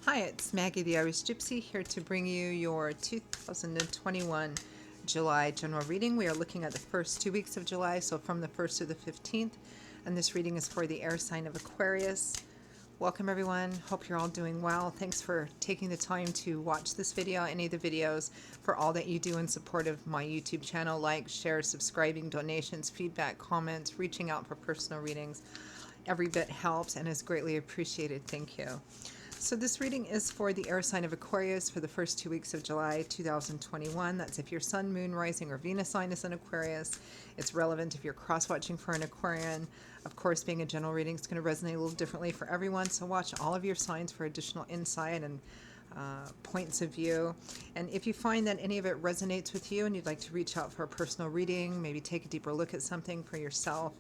Hi, it's Maggie the Irish Gypsy here to bring you your 2021 July general reading. We are looking at the first 2 weeks of July, so from the 1st to the 15th, and this reading is for the air sign of Aquarius. Welcome everyone, hope you're all doing well. Thanks for taking the time to watch this video, any of the videos, for all that you do in support of my YouTube channel, like, share, subscribing, donations, feedback, comments, reaching out for personal readings. Every bit helps and is greatly appreciated. Thank you. So this reading is for the air sign of Aquarius for the first 2 weeks of July 2021. That's if your sun, moon, rising, or Venus sign is in Aquarius. It's relevant if you're cross-watching for an Aquarian. Of course, being a general reading is going to resonate a little differently for everyone, so watch all of your signs for additional insight and points of view. And if you find that any of it resonates with you and you'd like to reach out for a personal reading, maybe take a deeper look at something for yourself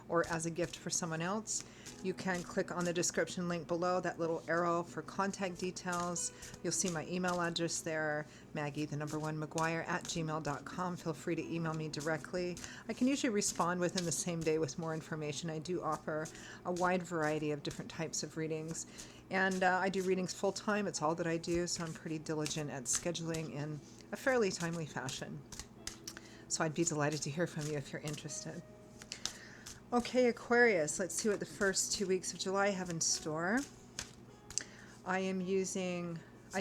or as a gift for someone else, you can click on the description link below, that little arrow for contact details. You'll see my email address there, Maggie1McGuire@gmail.com. Feel free to email me directly. I can usually respond within the same day with more information. I do offer a wide variety of different types of readings. And I do readings full-time. It's all that I do, so I'm pretty diligent at scheduling in a fairly timely fashion. So I'd be delighted to hear from you if you're interested. Okay, Aquarius, let's see what the first 2 weeks of July have in store. I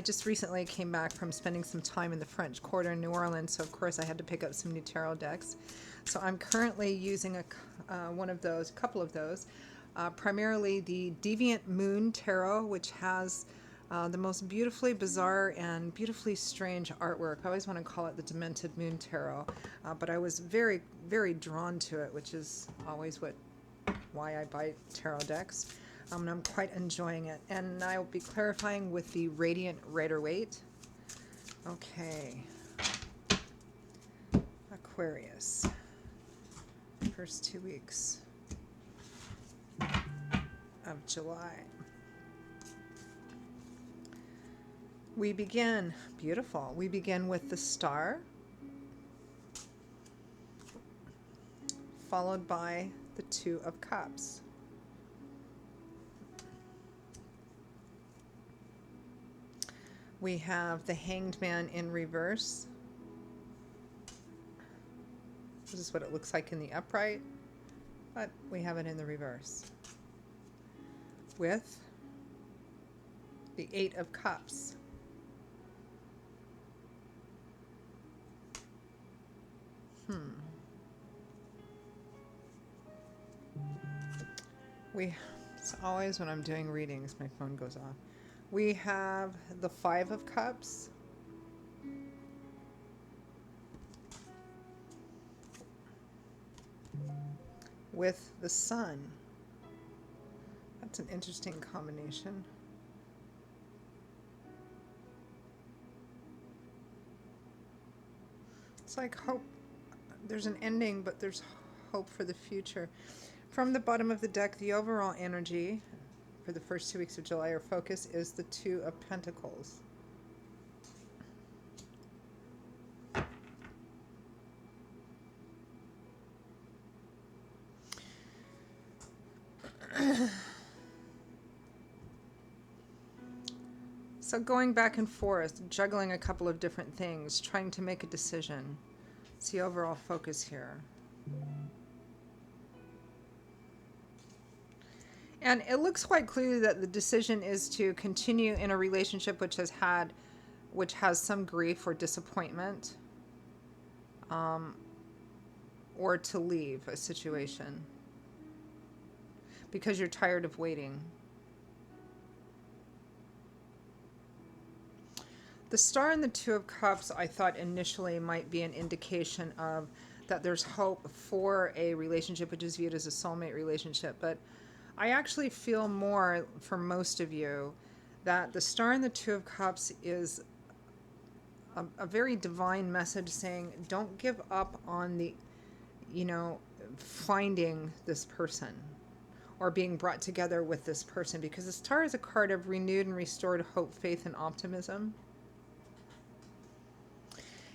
just recently came back from spending some time in the French Quarter in New Orleans, so of course I had to pick up some new tarot decks. So I'm currently using a couple of those, primarily the Deviant Moon Tarot, which has the most beautifully bizarre and beautifully strange artwork. I always want to call it the Demented Moon Tarot, but I was very, very drawn to it, which is always why I buy tarot decks. And I'm quite enjoying it. And I will be clarifying with the Radiant Rider-Waite. Okay. Aquarius. First 2 weeks of July. We begin, beautiful, we begin with the Star, followed by the Two of Cups. We have the Hanged Man in reverse. This is what it looks like in the upright, but we have it in the reverse. With the Eight of Cups. It's always when I'm doing readings, my phone goes off. We have the Five of Cups. With the Sun. That's an interesting combination. It's like hope. There's an ending, but there's hope for the future. From the bottom of the deck, the overall energy for the first 2 weeks of July, our focus is the Two of Pentacles. So going back and forth, juggling a couple of different things, trying to make a decision. It's the overall focus here. And it looks quite clearly that the decision is to continue in a relationship which has some grief or disappointment, or to leave a situation because you're tired of waiting. The Star and the Two of Cups, I thought initially might be an indication of that there's hope for a relationship which is viewed as a soulmate relationship, but I actually feel more for most of you that the Star and the Two of Cups is a very divine message saying don't give up on finding this person or being brought together with this person, because the Star is a card of renewed and restored hope, faith, and optimism.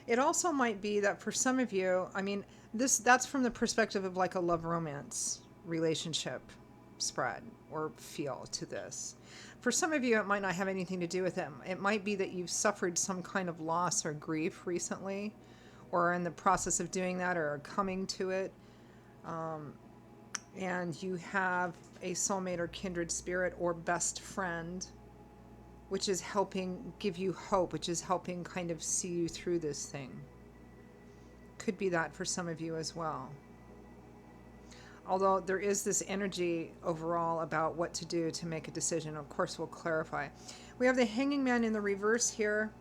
It also might be that for some of you, that's from the perspective of like a love romance relationship spread or feel to this. For some of you, it might not have anything to do with it. It might be that you've suffered some kind of loss or grief recently, or are in the process of doing that, or are coming to it. And you have a soulmate or kindred spirit or best friend, which is helping give you hope, which is helping kind of see you through this thing. Could be that for some of you as well. Although there is this energy overall about what to do to make a decision. Of course, we'll clarify. We have the Hanging Man in the reverse here.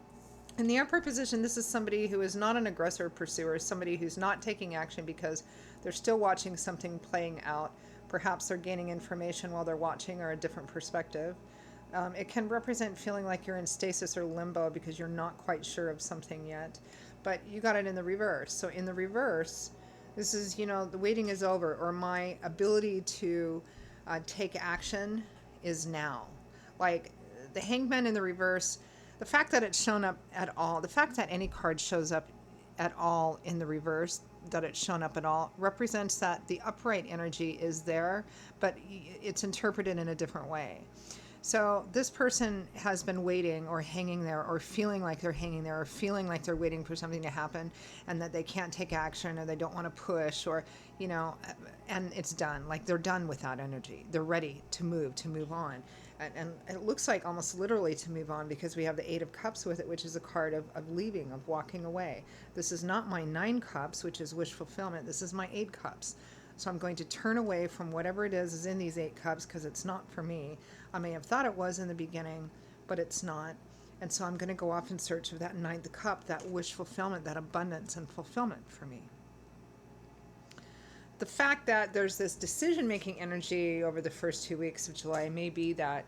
In the Emperor position, this is somebody who is not an aggressor pursuer, somebody who's not taking action because they're still watching something playing out. Perhaps they're gaining information while they're watching, or a different perspective. It can represent feeling like you're in stasis or limbo because you're not quite sure of something yet. But you got it in the reverse. So in the reverse, this is, the waiting is over, or my ability to take action is now. Like the Hangman in the reverse, the fact that it's shown up at all, the fact that any card shows up at all in the reverse, that it's shown up at all, represents that the upright energy is there, but it's interpreted in a different way. So this person has been waiting or hanging there, or feeling like they're hanging there, or feeling like they're waiting for something to happen and that they can't take action, or they don't want to push, or, and it's done. Like they're done with that energy. They're ready to move on. And it looks like almost literally to move on, because we have the Eight of Cups with it, which is a card of leaving, of walking away. This is not my Nine Cups, which is wish fulfillment. This is my Eight Cups. So I'm going to turn away from whatever it is in these Eight Cups, because it's not for me. I may have thought it was in the beginning, but it's not. And so I'm going to go off in search of that Ninth Cup, that wish fulfillment, that abundance and fulfillment for me. The fact that there's this decision-making energy over the first 2 weeks of July may be that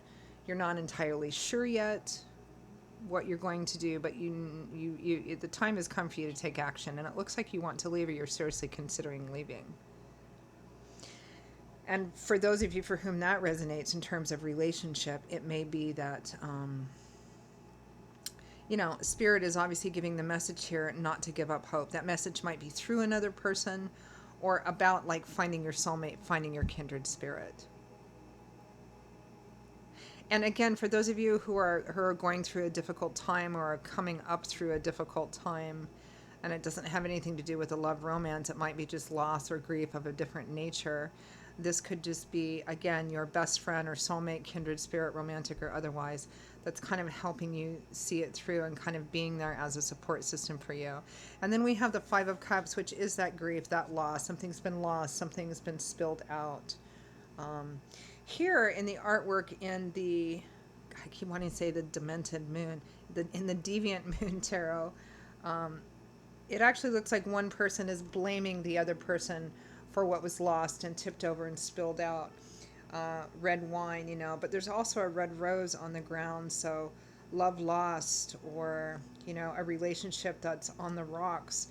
you're not entirely sure yet what you're going to do, but the time has come for you to take action, and it looks like you want to leave, or you're seriously considering leaving. And for those of you for whom that resonates in terms of relationship, it may be that, Spirit is obviously giving the message here not to give up hope. That message might be through another person, or about like finding your soulmate, finding your kindred spirit. And again, for those of you who are going through a difficult time, or are coming up through a difficult time, and it doesn't have anything to do with a love romance, it might be just loss or grief of a different nature. This could just be, again, your best friend or soulmate, kindred spirit, romantic or otherwise, that's kind of helping you see it through and kind of being there as a support system for you. And then we have the Five of Cups, which is that grief, that loss. Something's been lost, something's been spilled out. Here in the artwork in the, I keep wanting to say the Demented Moon, in the Deviant Moon Tarot, it actually looks like one person is blaming the other person for what was lost and tipped over and spilled out. Red wine, but there's also a red rose on the ground. So love lost, or, a relationship that's on the rocks,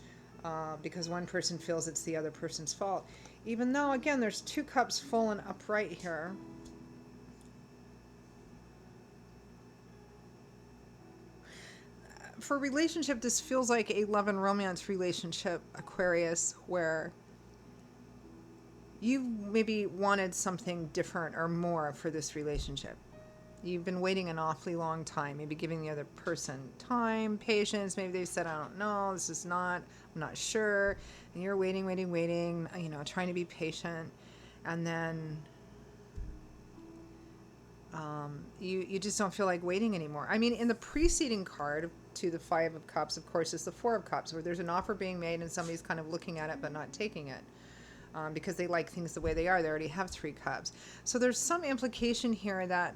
because one person feels it's the other person's fault. Even though, again, there's two cups full and upright here. For relationship, this feels like a love and romance relationship, Aquarius, where you maybe wanted something different or more for this relationship. You've been waiting an awfully long time, maybe giving the other person time, patience. Maybe they said, I don't know, this is not, I'm not sure. And you're waiting, trying to be patient. And then you just don't feel like waiting anymore. I mean, in the preceding card to the Five of Cups, of course, is the Four of Cups, where there's an offer being made and somebody's kind of looking at it but not taking it. Because they like things the way they are. They already have three cups. So there's some implication here that,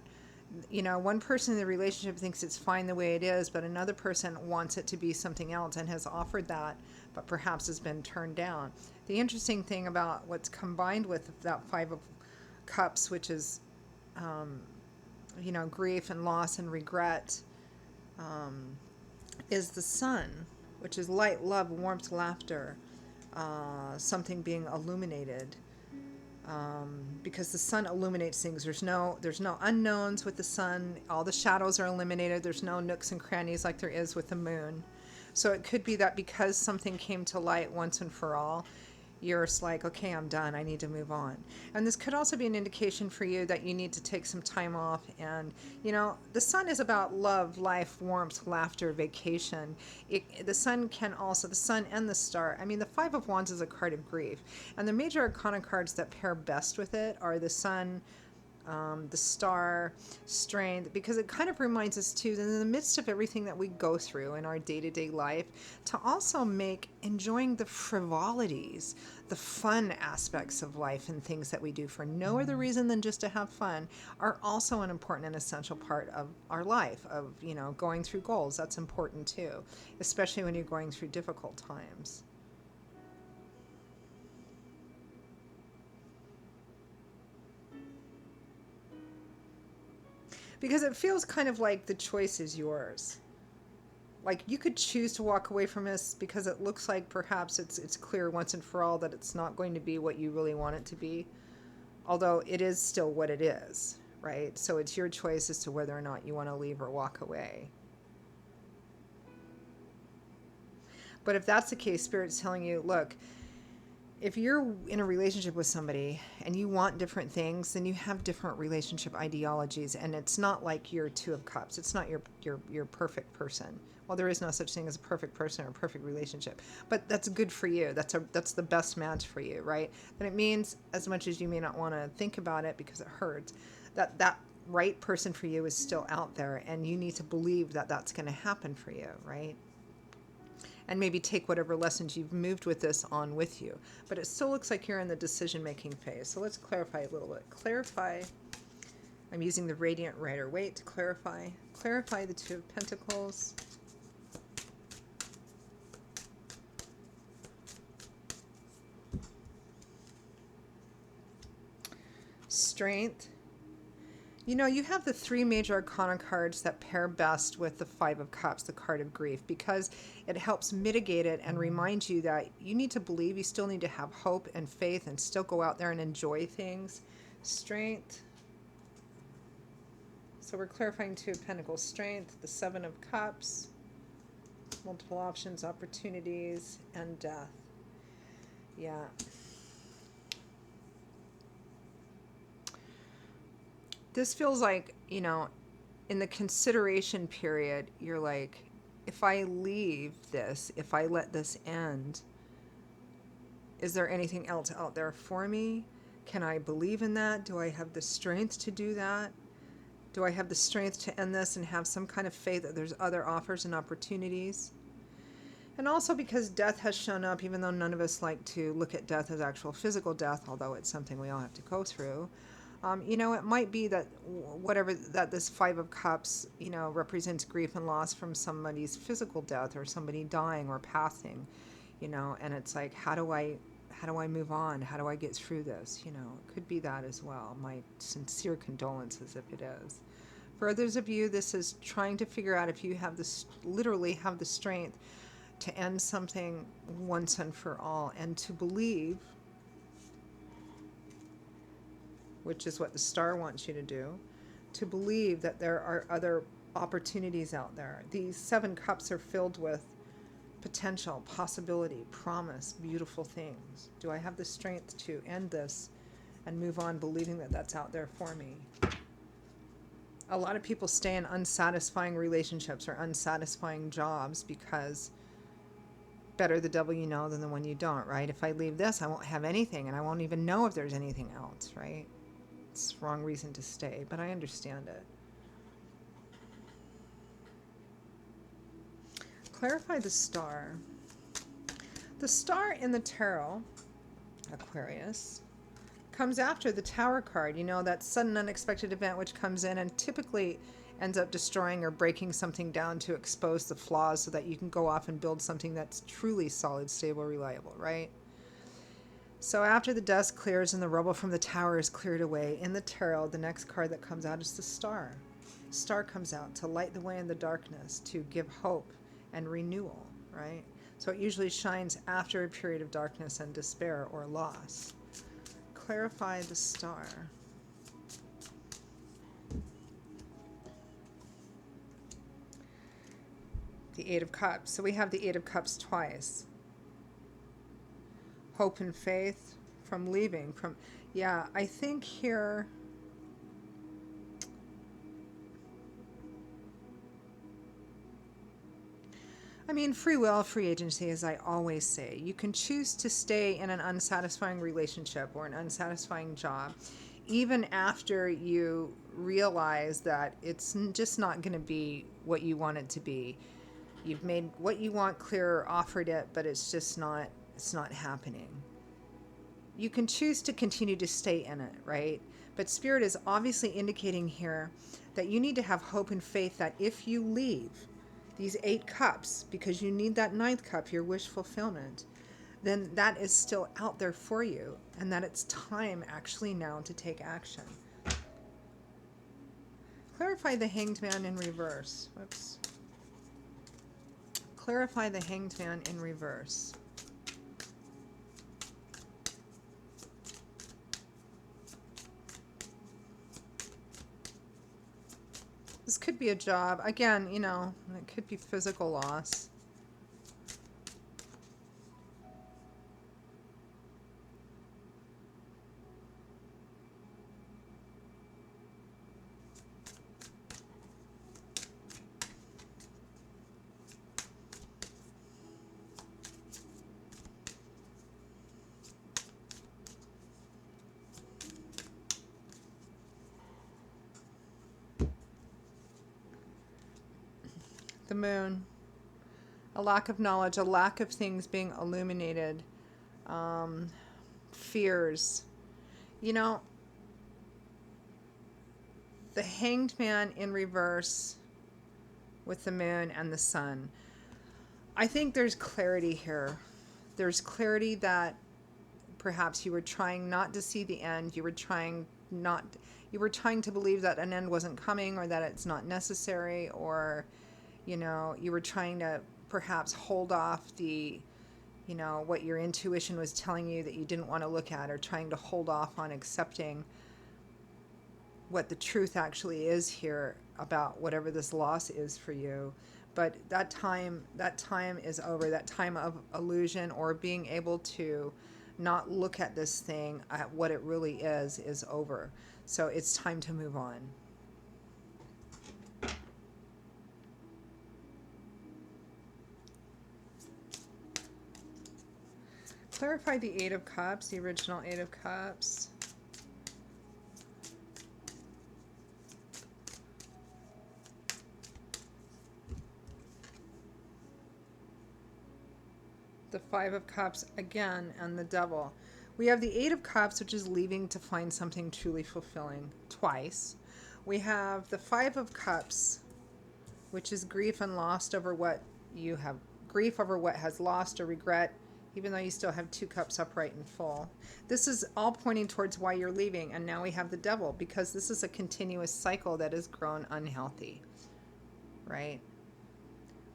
one person in the relationship thinks it's fine the way it is, but another person wants it to be something else and has offered that, but perhaps has been turned down. The interesting thing about what's combined with that Five of Cups, which is, grief and loss and regret, is the Sun, which is light, love, warmth, laughter. Something being illuminated, because the sun illuminates things. There's no unknowns with the sun. All the shadows are eliminated. There's no nooks and crannies like there is with the moon. So it could be that because something came to light once and for all, you're just like, okay, I'm done. I need to move on. And this could also be an indication for you that you need to take some time off. And, the sun is about love, life, warmth, laughter, vacation. The sun the sun and the star. I mean, the Five of Wands is a card of grief. And the major arcana cards that pair best with it are the sun, the star, strength, because it kind of reminds us too that in the midst of everything that we go through in our day-to-day life, to also make enjoying the frivolities, the fun aspects of life and things that we do for no other reason than just to have fun are also an important and essential part of our life, of going through goals. That's important too, especially when you're going through difficult times. Because it feels kind of like the choice is yours. Like you could choose to walk away from this because it looks like perhaps it's clear once and for all that it's not going to be what you really want it to be. Although it is still what it is, right? So it's your choice as to whether or not you want to leave or walk away. But if that's the case, Spirit's telling you, look, if you're in a relationship with somebody and you want different things, then you have different relationship ideologies, and it's not like your Two of Cups. It's not your perfect person. Well, there is no such thing as a perfect person or a perfect relationship, but that's good for you. That's the best match for you, right? And it means, as much as you may not want to think about it because it hurts, that right person for you is still out there, and you need to believe that that's going to happen for you, right? And maybe take whatever lessons you've moved with this on with you. But it still looks like you're in the decision-making phase. So let's clarify a little bit. Clarify. I'm using the Radiant Rider-Waite to clarify. Clarify the Two of Pentacles. Strength. You have the three major arcana cards that pair best with the Five of Cups, the card of grief, because it helps mitigate it and remind you that you need to believe, you still need to have hope and faith and still go out there and enjoy things. Strength. So we're clarifying Two of Pentacles, strength, the Seven of Cups, multiple options, opportunities, and death. Yeah. This feels like, in the consideration period, you're like, if I leave this, if I let this end, is there anything else out there for me? Can I believe in that? Do I have the strength to do that? Do I have the strength to end this and have some kind of faith that there's other offers and opportunities? And also because death has shown up, even though none of us like to look at death as actual physical death, although it's something we all have to go through. It might be that whatever that this Five of Cups, represents grief and loss from somebody's physical death or somebody dying or passing, and it's like, how do I move on? How do I get through this? It could be that as well. My sincere condolences if it is. For others of you, this is trying to figure out if you literally have the strength to end something once and for all, and to believe, which is what the star wants you to do, to believe that there are other opportunities out there. These Seven Cups are filled with potential, possibility, promise, beautiful things. Do I have the strength to end this and move on, believing that that's out there for me? A lot of people stay in unsatisfying relationships or unsatisfying jobs because better the devil you know than the one you don't, right? If I leave this, I won't have anything, and I won't even know if there's anything else, right? It's the wrong reason to stay, but I understand it. Clarify the star. The star in the tarot, Aquarius, comes after the Tower card. That sudden unexpected event which comes in and typically ends up destroying or breaking something down to expose the flaws so that you can go off and build something that's truly solid, stable, reliable, right? So after the dust clears and the rubble from the tower is cleared away, in the tarot, the next card that comes out is the star. Star comes out to light the way in the darkness, to give hope and renewal, right? So it usually shines after a period of darkness and despair or loss. Clarify the star. The Eight of Cups. So we have the Eight of Cups twice. hope and faith from leaving. Yeah, I think here, I mean, free will, free agency, as I always say. You can choose to stay in an unsatisfying relationship or an unsatisfying job, even after you realize that it's just not going to be what you want it to be. You've made what you want clear, offered it, but it's not happening. You can choose to continue to stay in it, right? But Spirit is obviously indicating here that you need to have hope and faith that if you leave these 8 cups, because you need that 9th cup, your wish fulfillment, then that is still out there for you, and that it's time actually now to take action. Clarify the Hanged Man in reverse. Whoops. Clarify the Hanged Man in reverse. This could be a job. Again, you know, it could be physical loss. The Moon. A lack of knowledge, a lack of things being illuminated. Fears. You know, the Hanged Man in reverse with the Moon and the Sun. I think there's clarity here. There's clarity that perhaps you were trying not to see the end. You were trying to believe that an end wasn't coming, or that it's not necessary, or, you know, you were trying to perhaps hold off the, you know, what your intuition was telling you that you didn't want to look at, or trying to hold off on accepting what the truth actually is here about whatever this loss is for you. But that time is over. That time of illusion, or being able to not look at this thing at what it really is over. So it's time to move on. Clarify the 8 of Cups, the original 8 of Cups. The 5 of Cups again, and the Devil. We have the 8 of Cups, which is leaving to find something truly fulfilling, twice. We have the 5 of Cups, which is grief and loss over what you have, grief over what has lost, or regret, even though you still have 2 cups upright and full. This is all pointing towards why you're leaving. And now we have the Devil, because this is a continuous cycle that has grown unhealthy, right?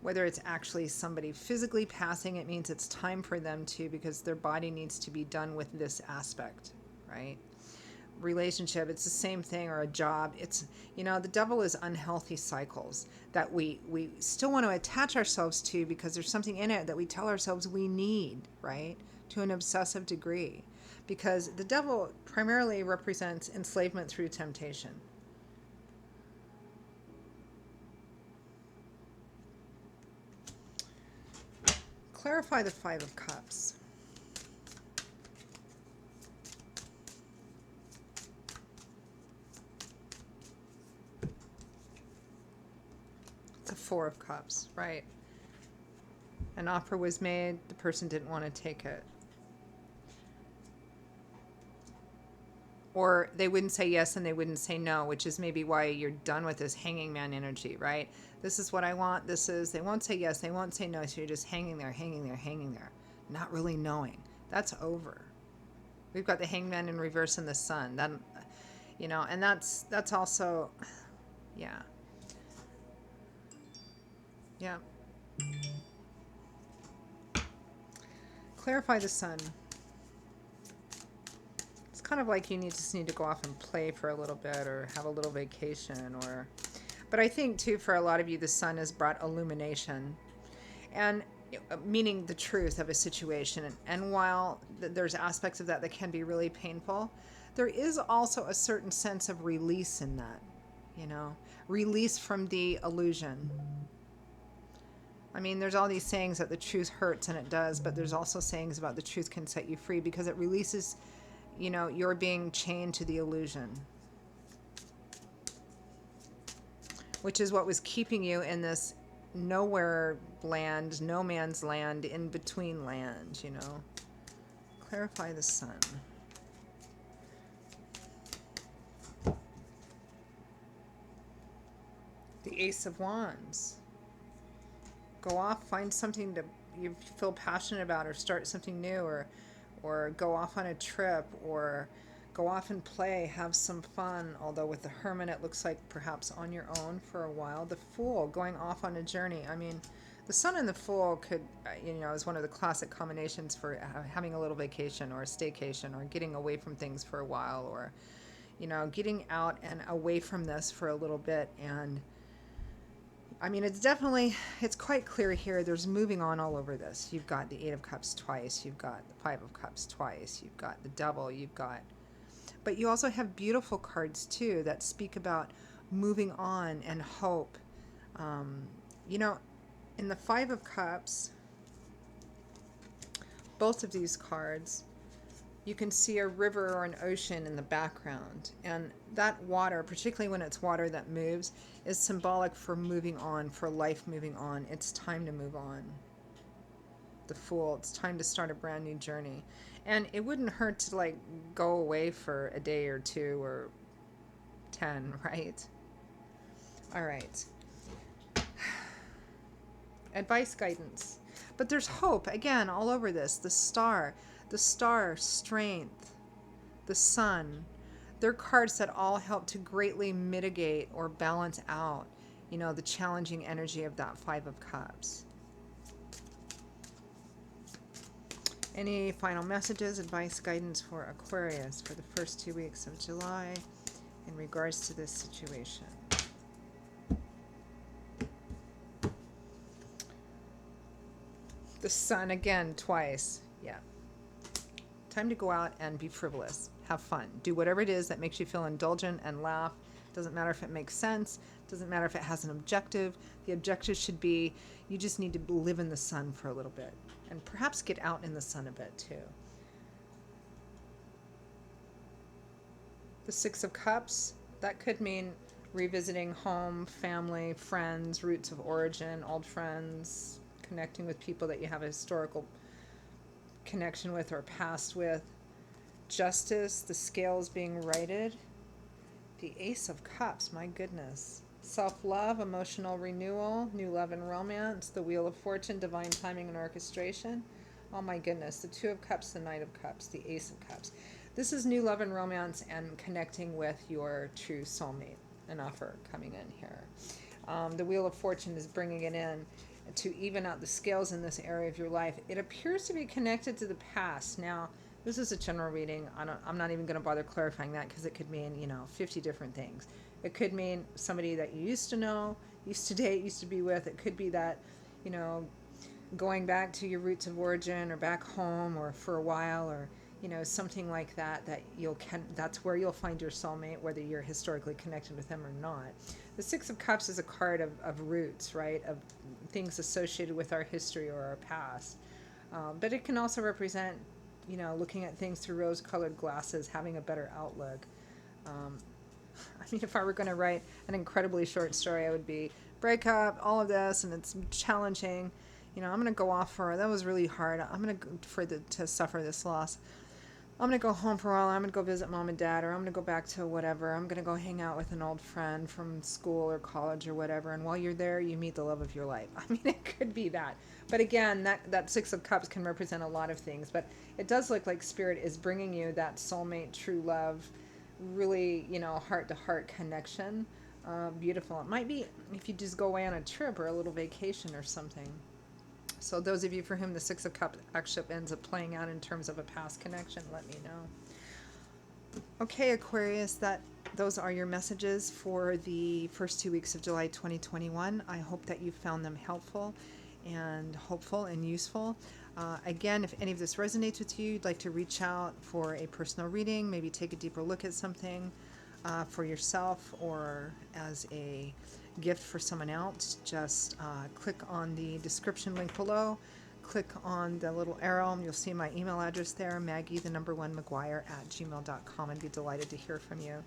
Whether it's actually somebody physically passing, it means it's time for them to, because their body needs to be done with this aspect, right? Relationship, it's the same thing, or a job. It's, you know, the Devil is unhealthy cycles that we still want to attach ourselves to, because there's something in it that we tell ourselves we need, right? To an obsessive degree. Because the Devil primarily represents enslavement through temptation. Clarify the 5 of Cups. The 4 of Cups, right? An offer was made, the person didn't want to take it. Or they wouldn't say yes and they wouldn't say no, which is maybe why you're done with this hanging man energy, right? This is what I want, this is, they won't say yes, they won't say no, so you're just hanging there, not really knowing. That's over. We've got the hangman in reverse in the Sun. That, you know, and that's also, yeah. Yeah. Clarify the Sun. It's kind of like you just need to go off and play for a little bit, or have a little vacation, or, but I think too, for a lot of you, the Sun has brought illumination. And meaning the truth of a situation. And while there's aspects of that can be really painful, there is also a certain sense of release in that, release from the illusion. I mean, there's all these sayings that the truth hurts, and it does, but there's also sayings about the truth can set you free because it releases, you're being chained to the illusion, which is what was keeping you in this nowhere land, no man's land, in between land, Clarify the sun. The Ace of Wands. Go off, find something that you feel passionate about, or start something new, or go off on a trip, or go off and play, have some fun. Although with the Hermit, it looks like perhaps on your own for a while. The Fool, going off on a journey. I mean, the Sun and the Fool could, is one of the classic combinations for having a little vacation or a staycation, or getting away from things for a while, or, getting out and away from this for a little bit. And I mean, it's quite clear here. There's moving on all over this. You've got the Eight of Cups twice. You've got the Five of Cups twice. You've got the Devil. But you also have beautiful cards too that speak about moving on and hope. In the Five of Cups, both of these cards, you can see a river or an ocean in the background. And that water, particularly when it's water that moves, is symbolic for moving on, for life moving on. It's time to move on. The Fool, it's time to start a brand new journey. And it wouldn't hurt to go away for a day or two or 10, right? All right. Advice, guidance. But there's hope, again, all over this. The Star, Strength, the Sun. They're cards that all help to greatly mitigate or balance out, the challenging energy of that Five of Cups. Any final messages, advice, guidance for Aquarius for the first 2 weeks of July in regards to this situation? The Sun again twice. Yeah. Time to go out and be frivolous. Have fun. Do whatever it is that makes you feel indulgent and laugh. Doesn't matter if it makes sense. Doesn't matter if it has an objective. The objective should be you just need to live in the sun for a little bit. And perhaps get out in the sun a bit too. The Six of Cups. That could mean revisiting home, family, friends, roots of origin, old friends, connecting with people that you have a historical connection with or past with. Justice, the scales being righted. The Ace of Cups, my goodness. Self-love, emotional renewal, new love and romance. The Wheel of Fortune, divine timing and orchestration. Oh my goodness. The Two of Cups, the Knight of Cups, the Ace of Cups. This is new love and romance and connecting with your true soulmate. An offer coming in here. The Wheel of Fortune is bringing it in to even out the scales in this area of your life. It appears to be connected to the past. Now, this is a general reading. I'm not even going to bother clarifying that because it could mean, 50 different things. It could mean somebody that you used to know, used to date, used to be with. It could be that, going back to your roots of origin or back home or for a while or, something like that, that's where you'll find your soulmate, whether you're historically connected with them or not. The Six of Cups is a card of roots, right? Of things associated with our history or our past. But it can also represent, looking at things through rose-colored glasses, having a better outlook. If I were going to write an incredibly short story, I would be breakup, all of this, and it's challenging. I'm going to go off that was really hard. I'm going to suffer this loss. I'm going to go home for a while. I'm going to go visit mom and dad, or I'm going to go back to whatever. I'm going to go hang out with an old friend from school or college or whatever. And while you're there, you meet the love of your life. It could be that. But again, that Six of Cups can represent a lot of things. But it does look like Spirit is bringing you that soulmate, true love, really, heart-to-heart connection. Beautiful. It might be if you just go away on a trip or a little vacation or something. So those of you for whom the Six of Cups actually ends up playing out in terms of a past connection, let me know. Okay, Aquarius, those are your messages for the first 2 weeks of July 2021. I hope that you found them helpful. and hopeful and useful. Again, if any of this resonates with you, you'd like to reach out for a personal reading, maybe take a deeper look at something for yourself or as a gift for someone else, just click on the description link below. Click on the little arrow. You'll see my email address there, Maggie1McGuire@gmail.com. I'd be delighted to hear from you.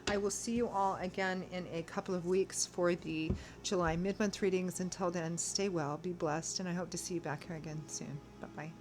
I will see you all again in a couple of weeks for the July mid-month readings. Until then, stay well, be blessed, and I hope to see you back here again soon. Bye-bye.